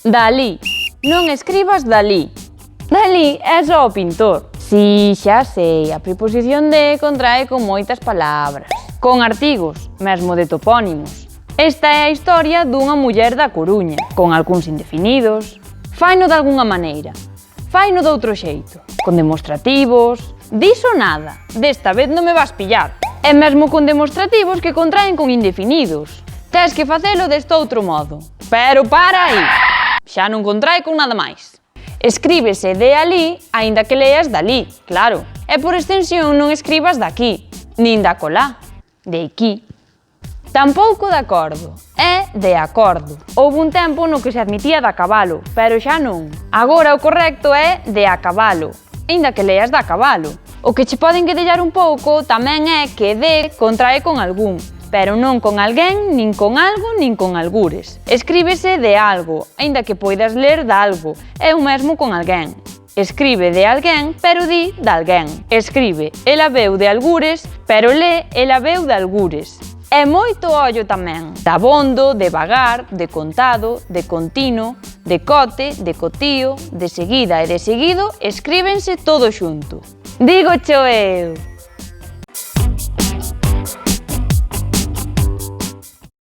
Dalí. Non escribas Dalí. Dalí é só o pintor. Si, xa sei, a preposición de contrae con moitas palabras, con artigos, mesmo de topónimos. Esta é a historia dunha muller da Coruña, con algúns indefinidos. Faino de algunha maneira, faino doutro xeito, con demostrativos. Diso nada, desta vez non me vas pillar. E mesmo con demostrativos que contraen con indefinidos. Tes que facelo deste outro modo. Pero para aí! Xa non contrae con nada máis. Escríbese de alí, aínda que leas dalí, claro. E por extensión non escribas daqui, nin da colá, de aquí. Tampouco de acordo, é de acordo. Houve un tempo no que se admitía da cabalo, pero xa non. Agora o correcto é de a cabalo, aínda que leas da cabalo. O que che poden quedellar un pouco tamén é que de contrae con algún, pero non con alguén, nin con algo, nin con algures. Escríbese de algo, aínda que poidas ler de algo, é o mesmo con alguén. Escribe de alguén, pero di de alguén. Escribe ela veu de algures, pero lé ela veu de algures. E moito ollo tamén. Dabondo, devagar, de contado, de continuo, de cote, de cotío, de seguida e de seguido, escríbense todo xunto. Dígocho eu!